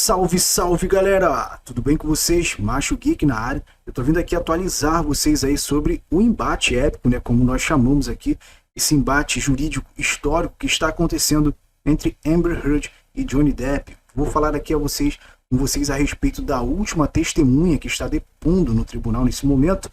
Salve, salve galera! Tudo bem com vocês? Macho Geek na área. Eu tô vindo aqui atualizar vocês aí sobre o embate épico, né, como nós chamamos aqui, esse embate jurídico histórico que está acontecendo entre Amber Heard e Johnny Depp. Vou falar aqui com vocês a respeito da última testemunha que está depondo no tribunal nesse momento.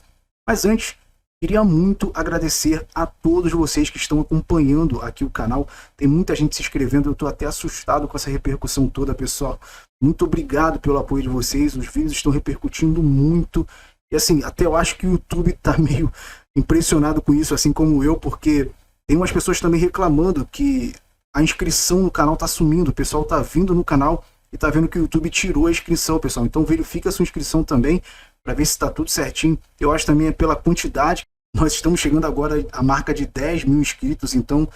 Mas antes, queria muito agradecer a todos vocês que estão acompanhando aqui o canal. Tem muita gente se inscrevendo, eu estou até assustado com essa repercussão toda, pessoal. Muito obrigado pelo apoio de vocês, os vídeos estão repercutindo muito. E assim, até eu acho que o YouTube está meio impressionado com isso, assim como eu, porque tem umas pessoas também reclamando que a inscrição no canal está sumindo. O pessoal está vindo no canal e está vendo que o YouTube tirou a inscrição, pessoal. Então verifica a sua inscrição também, para ver se está tudo certinho. Eu acho também é pela quantidade. Nós estamos chegando agora à marca de 10 mil inscritos, então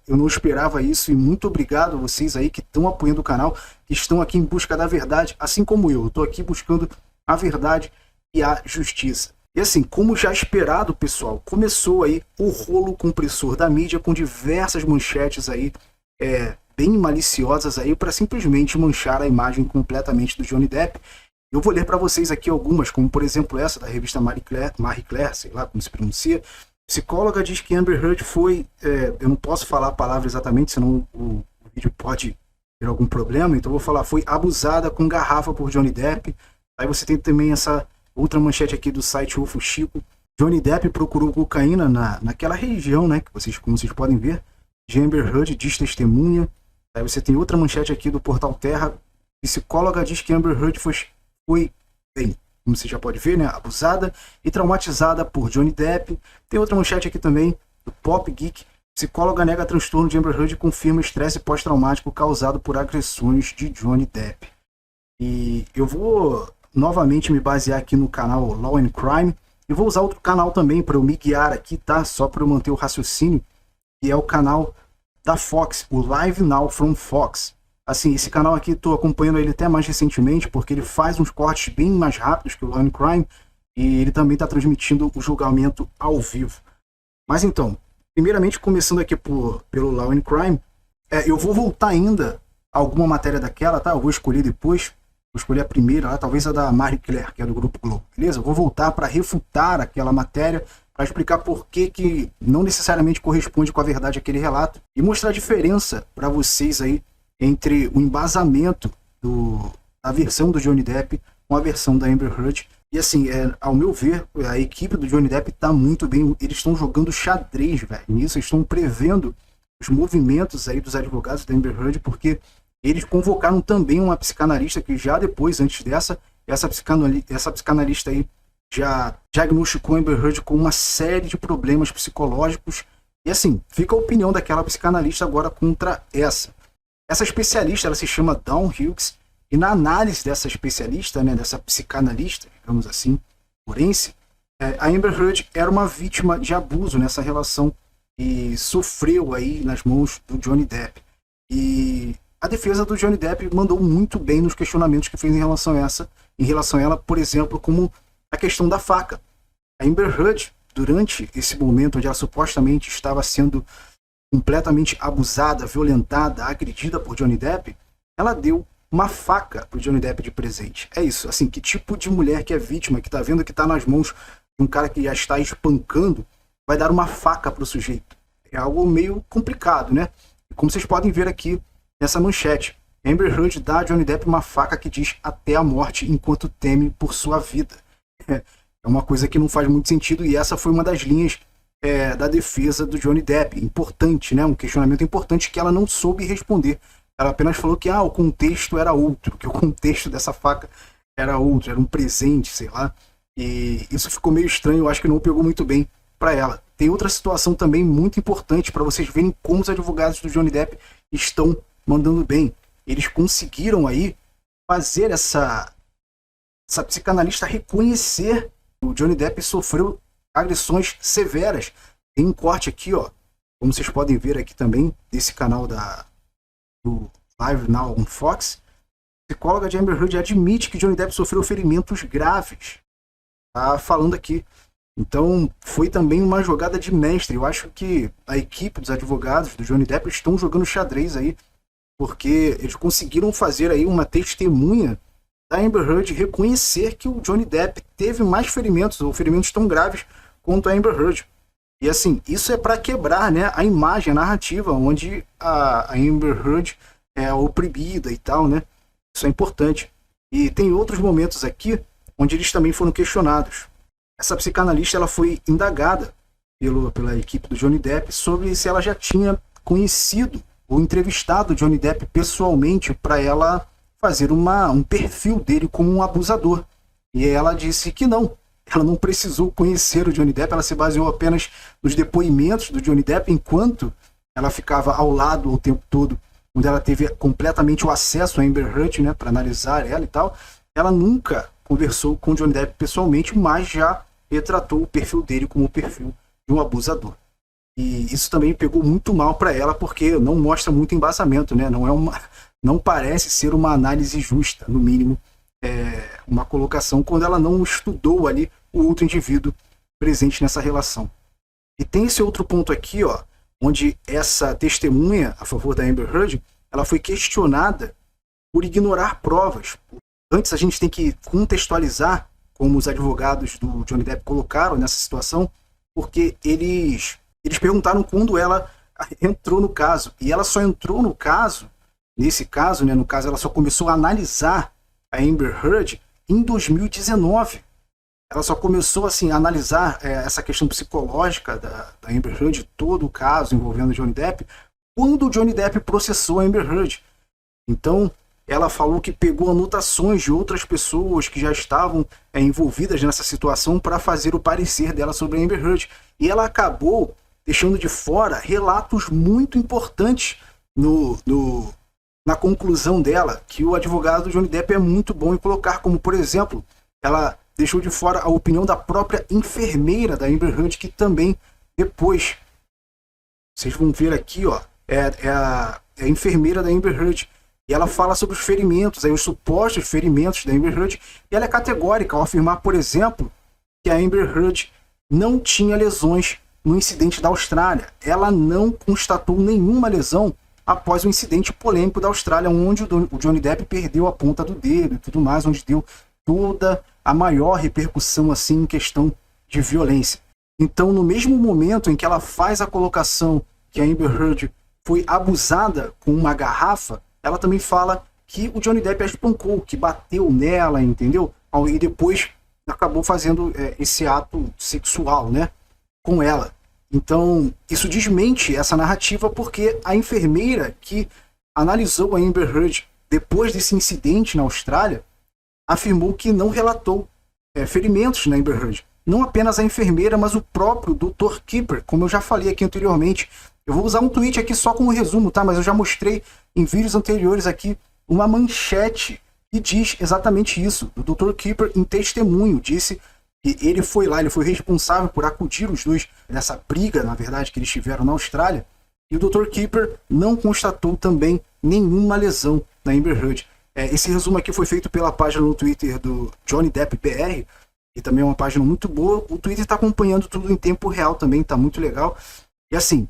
eu não esperava isso. E muito obrigado a vocês aí que estão apoiando o canal, que estão aqui em busca da verdade, assim como eu. Estou aqui buscando a verdade e a justiça. E assim, como já esperado, pessoal, começou aí o rolo compressor da mídia com diversas manchetes aí, bem maliciosas aí, para simplesmente manchar a imagem completamente do Johnny Depp. Eu vou ler para vocês aqui algumas, como por exemplo essa da revista Marie Claire, sei lá como se pronuncia. Psicóloga diz que Amber Heard foi, eu não posso falar a palavra exatamente, senão o vídeo pode ter algum problema, então eu vou falar, foi abusada com garrafa por Johnny Depp. Aí você tem também essa outra manchete aqui do site UFO Chico. Johnny Depp procurou cocaína naquela região, né, que como vocês podem ver. De Amber Heard diz testemunha. Aí você tem outra manchete aqui do Portal Terra. Psicóloga diz que Amber Heard foi bem, como você já pode ver, né, abusada e traumatizada por Johnny Depp. Tem outra manchete aqui também, do Pop Geek. Psicóloga nega transtorno de Amber Heard e confirma estresse pós-traumático causado por agressões de Johnny Depp. E eu vou novamente me basear aqui no canal Law and Crime. E vou usar outro canal também para eu me guiar aqui, tá? Só para eu manter o raciocínio. Que é o canal da Fox, o Live Now from Fox. Assim, esse canal aqui, estou acompanhando ele até mais recentemente, porque ele faz uns cortes bem mais rápidos que o Law and Crime, e ele também está transmitindo o julgamento ao vivo. Mas então, primeiramente começando aqui pelo Law and Crime, eu vou voltar ainda a alguma matéria daquela, tá? Eu vou escolher depois, vou escolher a primeira, talvez a da Marie Claire, que é do Grupo Globo, beleza? Eu vou voltar para refutar aquela matéria, para explicar por que não necessariamente corresponde com a verdade aquele relato, e mostrar a diferença para vocês aí, entre o embasamento da versão do Johnny Depp com a versão da Amber Heard. E assim, ao meu ver, a equipe do Johnny Depp está muito bem. Eles estão jogando xadrez, velho. Nisso, eles estão prevendo os movimentos aí dos advogados da Amber Heard, porque eles convocaram também uma psicanalista que já depois, antes dessa, essa psicanalista aí já diagnosticou a Amber Heard com uma série de problemas psicológicos. E assim, fica a opinião daquela psicanalista agora contra essa. Essa especialista, ela se chama Dawn Hughes, e na análise dessa especialista, né, dessa psicanalista, digamos assim, forense, a Amber Heard era uma vítima de abuso nessa relação e sofreu aí nas mãos do Johnny Depp. E a defesa do Johnny Depp mandou muito bem nos questionamentos que fez em relação a ela, por exemplo, como a questão da faca. A Amber Heard, durante esse momento onde ela supostamente estava sendo completamente abusada, violentada, agredida por Johnny Depp, ela deu uma faca pro Johnny Depp de presente. É isso, assim, que tipo de mulher que é vítima, que tá vendo que tá nas mãos de um cara que já está espancando, vai dar uma faca pro sujeito? É algo meio complicado, né? Como vocês podem ver aqui nessa manchete, Amber Heard dá a Johnny Depp uma faca que diz até a morte enquanto teme por sua vida. É uma coisa que não faz muito sentido, e essa foi uma das linhas da defesa do Johnny Depp. Importante, né? Um questionamento importante que ela não soube responder. Ela apenas falou que o contexto era outro, que o contexto dessa faca era outro, era um presente, sei lá. E isso ficou meio estranho, eu acho que não pegou muito bem para ela. Tem outra situação também muito importante para vocês verem como os advogados do Johnny Depp estão mandando bem. Eles conseguiram aí fazer essa psicanalista reconhecer que o Johnny Depp sofreu agressões severas. Tem um corte aqui, ó, como vocês podem ver aqui também, desse canal do Live Now on Fox. A psicóloga de Amber Heard admite que Johnny Depp sofreu ferimentos graves. Tá falando aqui. Então, foi também uma jogada de mestre. Eu acho que a equipe dos advogados do Johnny Depp estão jogando xadrez aí porque eles conseguiram fazer aí uma testemunha da Amber Heard reconhecer que o Johnny Depp teve mais ferimentos, ou ferimentos tão graves quanto a Amber Heard. E assim, isso é para quebrar, né, a imagem, a narrativa, onde a Amber Heard é oprimida e tal, né? Isso é importante. E tem outros momentos aqui onde eles também foram questionados. Essa psicanalista ela foi indagada pela equipe do Johnny Depp sobre se ela já tinha conhecido ou entrevistado o Johnny Depp pessoalmente para ela fazer um perfil dele como um abusador. E ela disse que não. Ela não precisou conhecer o Johnny Depp, ela se baseou apenas nos depoimentos do Johnny Depp enquanto ela ficava ao lado o tempo todo, onde ela teve completamente o acesso a Amber Heard, né, para analisar ela e tal. Ela nunca conversou com o Johnny Depp pessoalmente, mas já retratou o perfil dele como o perfil de um abusador. E isso também pegou muito mal para ela, porque não mostra muito embasamento, né? Não parece ser uma análise justa, no mínimo, uma colocação quando ela não estudou ali o outro indivíduo presente nessa relação. E tem esse outro ponto aqui, ó, onde essa testemunha a favor da Amber Heard, ela foi questionada por ignorar provas. Antes a gente tem que contextualizar como os advogados do Johnny Depp colocaram nessa situação, porque eles perguntaram quando ela entrou no caso. E ela só entrou no caso, nesse caso, né, no caso ela só começou a analisar a Amber Heard em 2019. Ela só começou assim, a analisar essa questão psicológica da Amber Heard, todo o caso envolvendo o Johnny Depp, quando o Johnny Depp processou a Amber Heard. Então, ela falou que pegou anotações de outras pessoas que já estavam envolvidas nessa situação para fazer o parecer dela sobre a Amber Heard. E ela acabou deixando de fora relatos muito importantes na conclusão dela, que o advogado do Johnny Depp é muito bom em colocar, como, por exemplo, ela deixou de fora a opinião da própria enfermeira da Amber Heard, que também depois, vocês vão ver aqui, ó, é a enfermeira da Amber Heard, e ela fala sobre os ferimentos, aí os supostos ferimentos da Amber Heard, e ela é categórica ao afirmar, por exemplo, que a Amber Heard não tinha lesões no incidente da Austrália. Ela não constatou nenhuma lesão após o incidente polêmico da Austrália, onde o Johnny Depp perdeu a ponta do dedo e tudo mais, onde deu toda a maior repercussão assim em questão de violência. Então, no mesmo momento em que ela faz a colocação que a Amber Heard foi abusada com uma garrafa, ela também fala que o Johnny Depp a espancou, que bateu nela, entendeu? E depois acabou fazendo esse ato sexual, né, com ela. Então, isso desmente essa narrativa, porque a enfermeira que analisou a Amber Heard depois desse incidente na Austrália afirmou que não relatou ferimentos na Amber Heard. Não apenas a enfermeira, mas o próprio Dr. Keeper, como eu já falei aqui anteriormente. Eu vou usar um tweet aqui só como resumo, tá? Mas eu já mostrei em vídeos anteriores aqui uma manchete que diz exatamente isso. O Dr. Keeper, em testemunho, disse que ele foi lá, ele foi responsável por acudir os dois nessa briga, na verdade, que eles tiveram na Austrália. E o Dr. Keeper não constatou também nenhuma lesão na Amber Heard. Esse resumo aqui foi feito pela página no Twitter do Johnny Depp BR, e também é uma página muito boa. O Twitter está acompanhando tudo em tempo real também, está muito legal. E assim,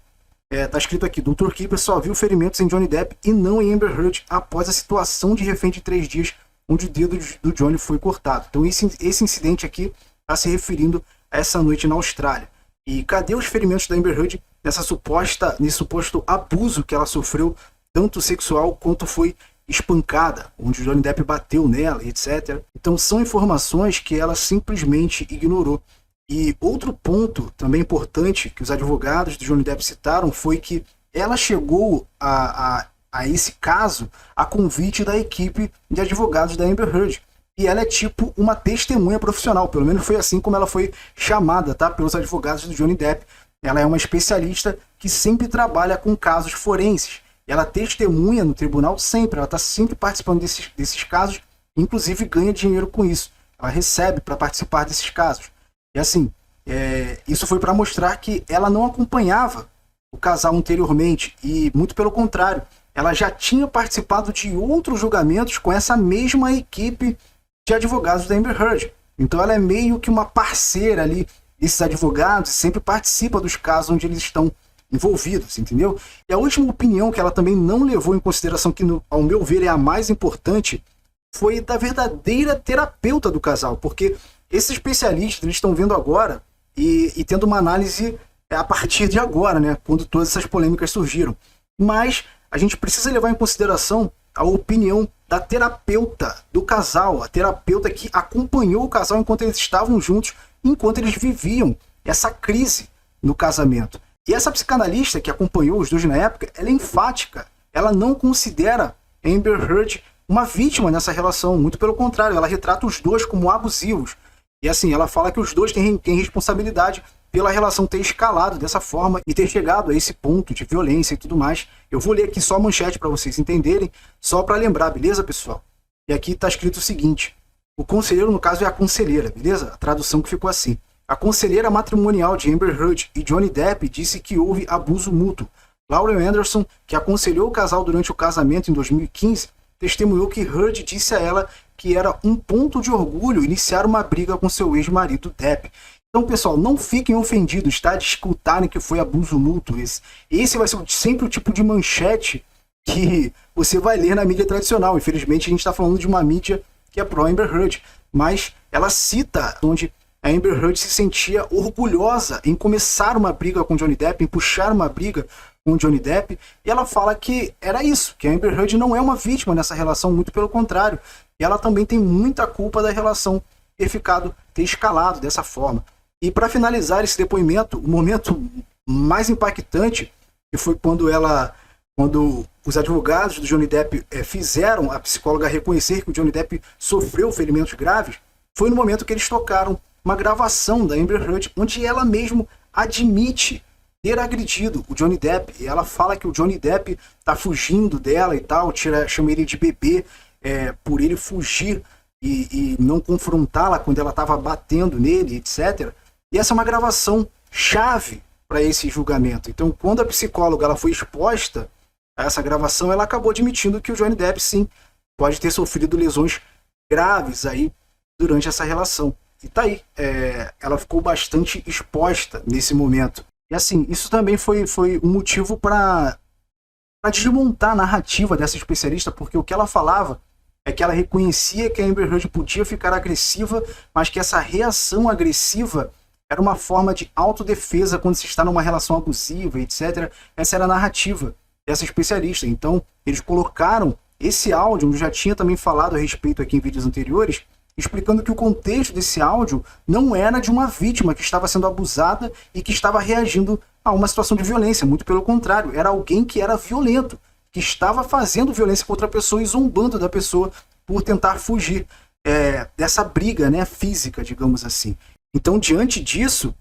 tá escrito aqui, Dr. Keeper só viu ferimentos em Johnny Depp e não em Amber Heard após a situação de refém de 3 dias, onde o dedo do Johnny foi cortado. Então esse incidente aqui está se referindo a essa noite na Austrália. E cadê os ferimentos da Amber Heard nesse suposto abuso que ela sofreu, tanto sexual quanto foi espancada, onde o Johnny Depp bateu nela, etc. Então são informações que ela simplesmente ignorou. E outro ponto também importante que os advogados do Johnny Depp citaram foi que ela chegou a esse caso a convite da equipe de advogados da Amber Heard. E ela é tipo uma testemunha profissional, pelo menos foi assim como ela foi chamada, tá, pelos advogados do Johnny Depp. Ela é uma especialista que sempre trabalha com casos forenses. Ela testemunha no tribunal sempre, ela está sempre participando desses casos, inclusive ganha dinheiro com isso. Ela recebe para participar desses casos. E assim, isso foi para mostrar que ela não acompanhava o casal anteriormente, e muito pelo contrário, ela já tinha participado de outros julgamentos com essa mesma equipe de advogados da Amber Heard. Então ela é meio que uma parceira ali desses advogados, sempre participa dos casos onde eles estão envolvidos, entendeu? E a última opinião que ela também não levou em consideração, que ao meu ver é a mais importante, foi da verdadeira terapeuta do casal, porque esses especialistas eles estão vendo agora e tendo uma análise a partir de agora, né, quando todas essas polêmicas surgiram. Mas a gente precisa levar em consideração a opinião da terapeuta do casal, a terapeuta que acompanhou o casal enquanto eles estavam juntos, enquanto eles viviam essa crise no casamento. E essa psicanalista que acompanhou os dois na época, ela é enfática, ela não considera Amber Heard uma vítima nessa relação, muito pelo contrário, ela retrata os dois como abusivos. E assim, ela fala que os dois têm responsabilidade pela relação ter escalado dessa forma e ter chegado a esse ponto de violência e tudo mais. Eu vou ler aqui só a manchete para vocês entenderem, só para lembrar, beleza, pessoal? E aqui está escrito o seguinte: o conselheiro, no caso, é a conselheira, beleza? A tradução que ficou assim. A conselheira matrimonial de Amber Heard e Johnny Depp disse que houve abuso mútuo. Lauren Anderson, que aconselhou o casal durante o casamento em 2015, testemunhou que Heard disse a ela que era um ponto de orgulho iniciar uma briga com seu ex-marido Depp. Então, pessoal, não fiquem ofendidos, tá? De escutarem que foi abuso mútuo. Esse vai ser sempre o tipo de manchete que você vai ler na mídia tradicional. Infelizmente, a gente está falando de uma mídia que é pró-Amber Heard. Mas ela cita onde a Amber Heard se sentia orgulhosa em começar uma briga com Johnny Depp, em puxar uma briga com Johnny Depp. E ela fala que era isso, que a Amber Heard não é uma vítima nessa relação, muito pelo contrário. E ela também tem muita culpa da relação ter escalado dessa forma. E para finalizar esse depoimento, o momento mais impactante, que foi quando os advogados do Johnny Depp fizeram a psicóloga reconhecer que o Johnny Depp sofreu ferimentos graves, foi no momento que eles tocaram uma gravação da Amber Heard, onde ela mesmo admite ter agredido o Johnny Depp. E ela fala que o Johnny Depp tá fugindo dela e tal, chama ele de bebê por ele fugir e não confrontá-la quando ela estava batendo nele, etc. E essa é uma gravação chave para esse julgamento. Então, quando a psicóloga ela foi exposta a essa gravação, ela acabou admitindo que o Johnny Depp, sim, pode ter sofrido lesões graves aí durante essa relação. E tá aí, ela ficou bastante exposta nesse momento. E assim, isso também foi um motivo para desmontar a narrativa dessa especialista, porque o que ela falava é que ela reconhecia que a Amber Heard podia ficar agressiva, mas que essa reação agressiva era uma forma de autodefesa quando se está numa relação abusiva, etc. Essa era a narrativa dessa especialista. Então, eles colocaram esse áudio, onde eu já tinha também falado a respeito aqui em vídeos anteriores, explicando que o contexto desse áudio não era de uma vítima que estava sendo abusada e que estava reagindo a uma situação de violência. Muito pelo contrário, era alguém que era violento, que estava fazendo violência contra a pessoa e zombando da pessoa por tentar fugir dessa briga, né, física, digamos assim. Então, diante disso,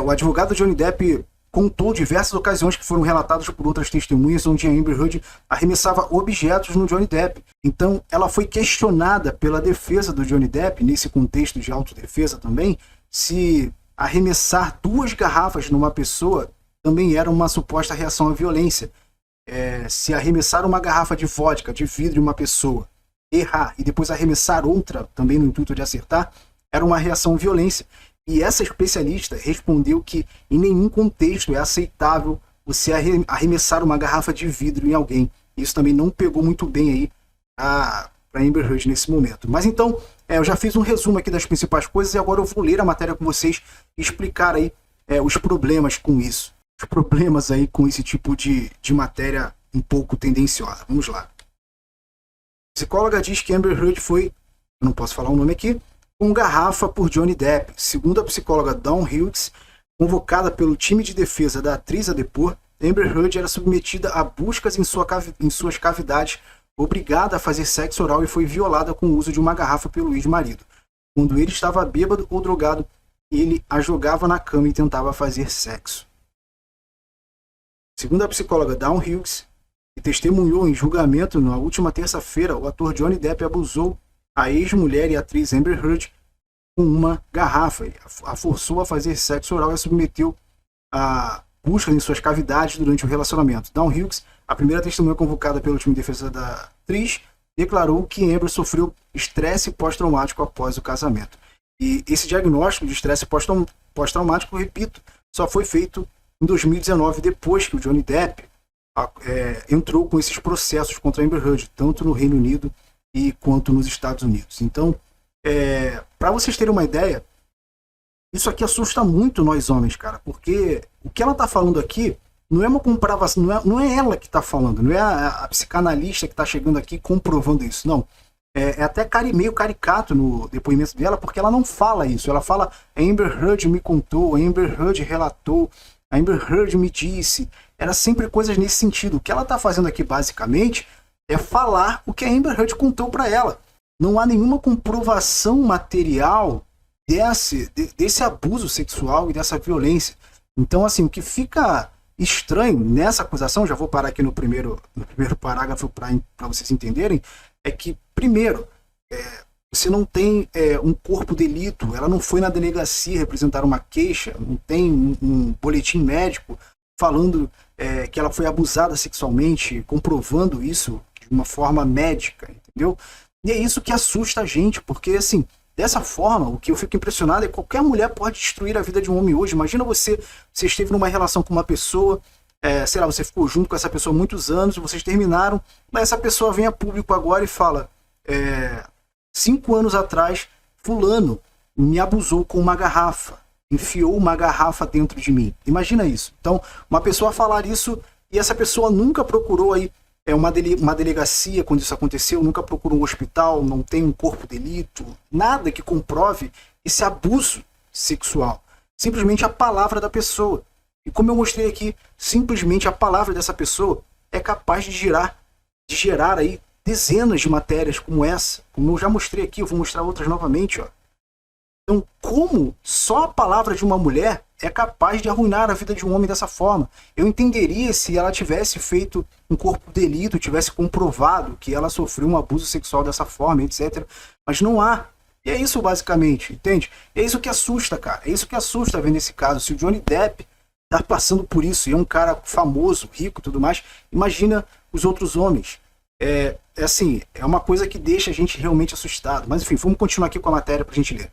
o advogado Johnny Depp contou diversas ocasiões que foram relatadas por outras testemunhas onde a Amber Heard arremessava objetos no Johnny Depp. Então, ela foi questionada pela defesa do Johnny Depp, nesse contexto de autodefesa também, se arremessar 2 garrafas numa pessoa também era uma suposta reação à violência. Se arremessar uma garrafa de vodka, de vidro em uma pessoa, errar e depois arremessar outra, também no intuito de acertar, era uma reação à violência. E essa especialista respondeu que em nenhum contexto é aceitável você arremessar uma garrafa de vidro em alguém. Isso também não pegou muito bem aí para Amber Heard nesse momento. Mas então, eu já fiz um resumo aqui das principais coisas e agora eu vou ler a matéria com vocês e explicar aí os problemas com isso. Os problemas aí com esse tipo de matéria um pouco tendenciosa. Vamos lá. A psicóloga diz que Amber Heard foi, eu não posso falar o nome aqui, com garrafa por Johnny Depp. Segundo a psicóloga Dawn Hughes, convocada pelo time de defesa da atriz a depor, Amber Heard era submetida a buscas em suas cavidades, obrigada a fazer sexo oral e foi violada com o uso de uma garrafa pelo ex-marido. Quando ele estava bêbado ou drogado, ele a jogava na cama e tentava fazer sexo. Segundo a psicóloga Dawn Hughes, que testemunhou em julgamento na última terça-feira, o ator Johnny Depp abusou a ex-mulher e atriz Amber Heard com uma garrafa, a forçou a fazer sexo oral e a submeteu a buscas em suas cavidades durante o relacionamento. Dawn Hughes, a primeira testemunha convocada pelo time de defesa da atriz, declarou que Amber sofreu estresse pós-traumático após o casamento. E esse diagnóstico de estresse pós-traumático, repito, só foi feito em 2019, depois que o Johnny Depp entrou com esses processos contra a Amber Heard, tanto no Reino Unido e quanto nos Estados Unidos. Então, para vocês terem uma ideia, isso aqui assusta muito nós homens, cara, porque o que ela está falando aqui não é uma comprovação, não é ela que está falando, não é a psicanalista que está chegando aqui comprovando isso, não. É até meio caricato no depoimento dela, porque ela não fala isso. Ela fala, a Amber Heard me contou, a Amber Heard relatou, a Amber Heard me disse. Era sempre coisas nesse sentido. O que ela está fazendo aqui, basicamente, é falar o que a Amber Heard contou para ela. Não há nenhuma comprovação material desse abuso sexual e dessa violência. Então, assim, o que fica estranho nessa acusação, já vou parar aqui no primeiro parágrafo para vocês entenderem, é que, primeiro, você não tem um corpo de delito, ela não foi na delegacia representar uma queixa, não tem um boletim médico falando que ela foi abusada sexualmente, comprovando isso de uma forma médica, entendeu? E é isso que assusta a gente, porque, assim, dessa forma, o que eu fico impressionado é que qualquer mulher pode destruir a vida de um homem hoje. Imagina você esteve numa relação com uma pessoa, sei lá, você ficou junto com essa pessoa há muitos anos, vocês terminaram, mas essa pessoa vem a público agora e fala, 5 anos atrás, fulano me abusou com uma garrafa, enfiou uma garrafa dentro de mim. Imagina isso. Então, uma pessoa falar isso e essa pessoa nunca procurou aí uma delegacia quando isso aconteceu, nunca procurou um hospital, não tem um corpo de delito, nada que comprove esse abuso sexual. Simplesmente a palavra da pessoa. E como eu mostrei aqui, simplesmente a palavra dessa pessoa é capaz de gerar aí dezenas de matérias como essa. Como eu já mostrei aqui, eu vou mostrar outras novamente. Ó. Então, como só a palavra de uma mulher é capaz de arruinar a vida de um homem dessa forma? Eu entenderia se ela tivesse feito um corpo de delito, tivesse comprovado que ela sofreu um abuso sexual dessa forma, etc. Mas não há. E é isso basicamente, entende? É isso que assusta, cara. É isso que assusta vendo esse caso. Se o Johnny Depp tá passando por isso e é um cara famoso, rico e tudo mais, imagina os outros homens. Assim, é uma coisa que deixa a gente realmente assustado. Mas enfim, vamos continuar aqui com a matéria pra gente ler.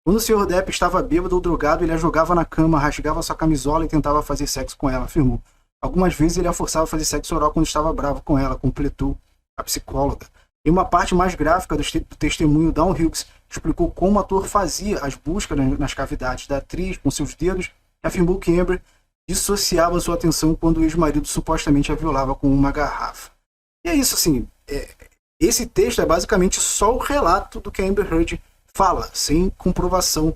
Quando o Sr. Depp estava bêbado ou drogado, ele a jogava na cama, rasgava sua camisola e tentava fazer sexo com ela, afirmou. Algumas vezes ele a forçava a fazer sexo oral quando estava bravo com ela, completou a psicóloga. Em uma parte mais gráfica do testemunho, Dawn Hughes explicou como o ator fazia as buscas nas cavidades da atriz com seus dedos e afirmou que Amber dissociava sua atenção quando o ex-marido supostamente a violava com uma garrafa. E é isso, assim, esse texto é basicamente só o relato do que a Amber Heard fala, sem comprovação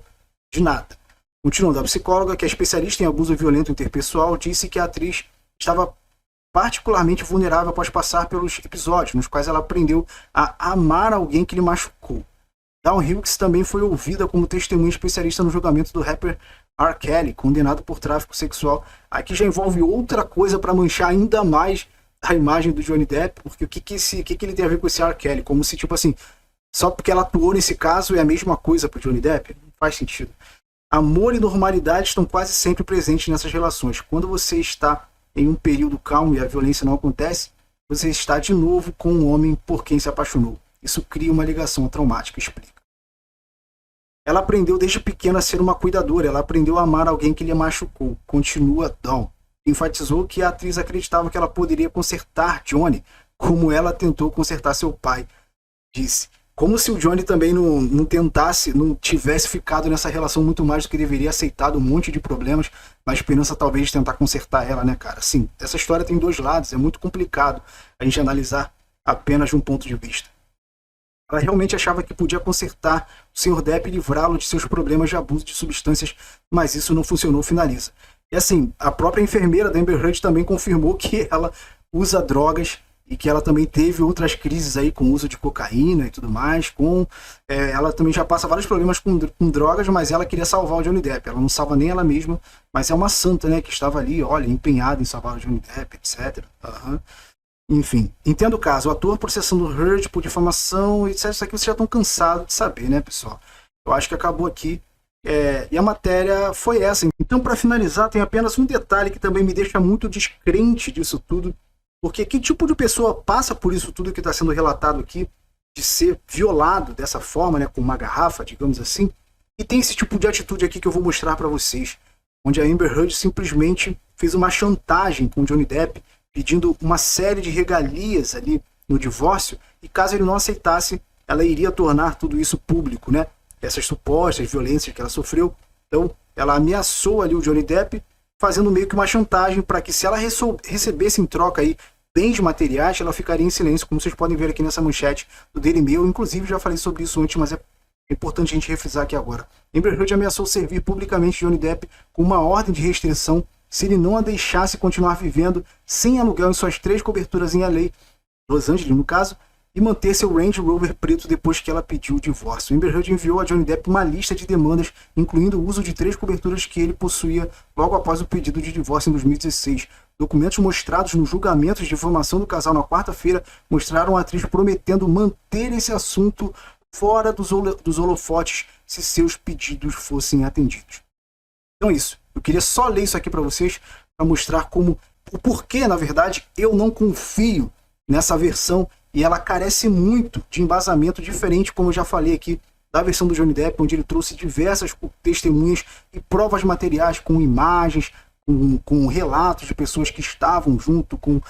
de nada. Continuando, a psicóloga, que é especialista em abuso violento interpessoal, disse que a atriz estava particularmente vulnerável após passar pelos episódios, nos quais ela aprendeu a amar alguém que lhe machucou. Dawn Hughes também foi ouvida como testemunha especialista no julgamento do rapper R. Kelly, condenado por tráfico sexual. Aqui já envolve outra coisa para manchar ainda mais a imagem do Johnny Depp, porque o que ele tem a ver com esse R. Kelly? Como se, tipo assim, só porque ela atuou nesse caso é a mesma coisa para o Johnny Depp? Não faz sentido. Amor e normalidade estão quase sempre presentes nessas relações. Quando você está em um período calmo e a violência não acontece, você está de novo com um homem por quem se apaixonou. Isso cria uma ligação traumática, explica. Ela aprendeu desde pequena a ser uma cuidadora, ela aprendeu a amar alguém que lhe machucou. Continua Dawn. Enfatizou que a atriz acreditava que ela poderia consertar Johnny, como ela tentou consertar seu pai. Disse. Como se o Johnny também não tivesse ficado nessa relação muito mais do que deveria, aceitado um monte de problemas, na esperança talvez de tentar consertar ela, né, cara? Sim, essa história tem dois lados, é muito complicado a gente analisar apenas de um ponto de vista. Ela realmente achava que podia consertar o Sr. Depp e livrá-lo de seus problemas de abuso de substâncias, mas isso não funcionou, finaliza. E assim, a própria enfermeira da Amber Heard também confirmou que ela usa drogas e que ela também teve outras crises aí com o uso de cocaína e tudo mais. Ela também já passa vários problemas com drogas, mas ela queria salvar o Johnny Depp. Ela não salva nem ela mesma, mas é uma santa, né, que estava ali, olha, empenhada em salvar o Johnny Depp, etc. Enfim, entendo o caso. O ator processando Heard por difamação, etc. Isso aqui vocês já estão cansados de saber, né, pessoal? Eu acho que acabou aqui. E a matéria foi essa. Então, para finalizar, tem apenas um detalhe que também me deixa muito descrente disso tudo. Porque que tipo de pessoa passa por isso tudo que está sendo relatado aqui, de ser violado dessa forma, né, com uma garrafa, digamos assim, e tem esse tipo de atitude aqui que eu vou mostrar para vocês. onde a Amber Heard simplesmente fez uma chantagem com o Johnny Depp, pedindo uma série de regalias ali no divórcio, e caso ele não aceitasse, ela iria tornar tudo isso público, né? Essas supostas violências que ela sofreu. Então, ela ameaçou ali o Johnny Depp, fazendo meio que uma chantagem para que, se ela recebesse em troca aí bens materiais, ela ficaria em silêncio, como vocês podem ver aqui nessa manchete do Daily Mail. Inclusive, já falei sobre isso antes, mas é importante a gente refrisar aqui agora. Amber Heard ameaçou servir publicamente Johnny Depp com uma ordem de restrição se ele não a deixasse continuar vivendo sem aluguel em suas 3 coberturas em LA, Los Angeles no caso, e manter seu Range Rover preto depois que ela pediu o divórcio. Amber Heard enviou a Johnny Depp uma lista de demandas, incluindo o uso de 3 coberturas que ele possuía logo após o pedido de divórcio em 2016. Documentos mostrados no julgamento de difamação do casal na quarta-feira mostraram a atriz prometendo manter esse assunto fora dos holofotes se seus pedidos fossem atendidos. Então é isso. Eu queria só ler isso aqui para vocês, para mostrar como, o porquê, na verdade, eu não confio nessa versão, e ela carece muito de embasamento diferente, como eu já falei aqui, da versão do Johnny Depp, onde ele trouxe diversas testemunhas e provas materiais com imagens, com relatos de pessoas que estavam junto, com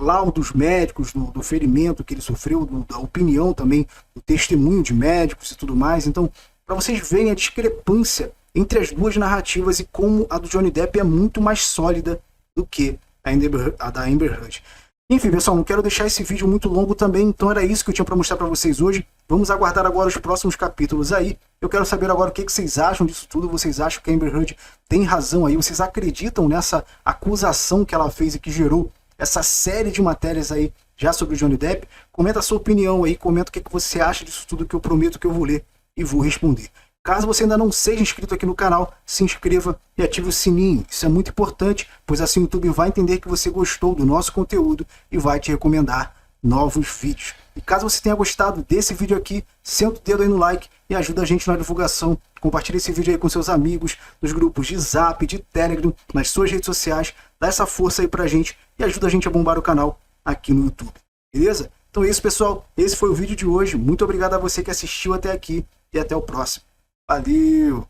laudos médicos do ferimento que ele sofreu, da opinião também, do testemunho de médicos e tudo mais. Então, para vocês verem a discrepância entre as duas narrativas e como a do Johnny Depp é muito mais sólida do que a da Amber Heard. Enfim, pessoal, não quero deixar esse vídeo muito longo também, então era isso que eu tinha para mostrar para vocês hoje. Vamos aguardar agora os próximos capítulos aí. Eu quero saber agora o que vocês acham disso tudo. Vocês acham que a Amber Heard tem razão aí? Vocês acreditam nessa acusação que ela fez e que gerou essa série de matérias aí já sobre o Johnny Depp? Comenta a sua opinião aí, comenta o que você acha disso tudo, que eu prometo que eu vou ler e vou responder. Caso você ainda não seja inscrito aqui no canal, se inscreva e ative o sininho. Isso é muito importante, pois assim o YouTube vai entender que você gostou do nosso conteúdo e vai te recomendar novos vídeos. E caso você tenha gostado desse vídeo aqui, senta o dedo aí no like e ajuda a gente na divulgação. Compartilhe esse vídeo aí com seus amigos, nos grupos de Zap, de Telegram, nas suas redes sociais. Dá essa força aí pra gente e ajuda a gente a bombar o canal aqui no YouTube. Beleza? Então é isso, pessoal. Esse foi o vídeo de hoje. Muito obrigado a você que assistiu até aqui e até o próximo. Valeu!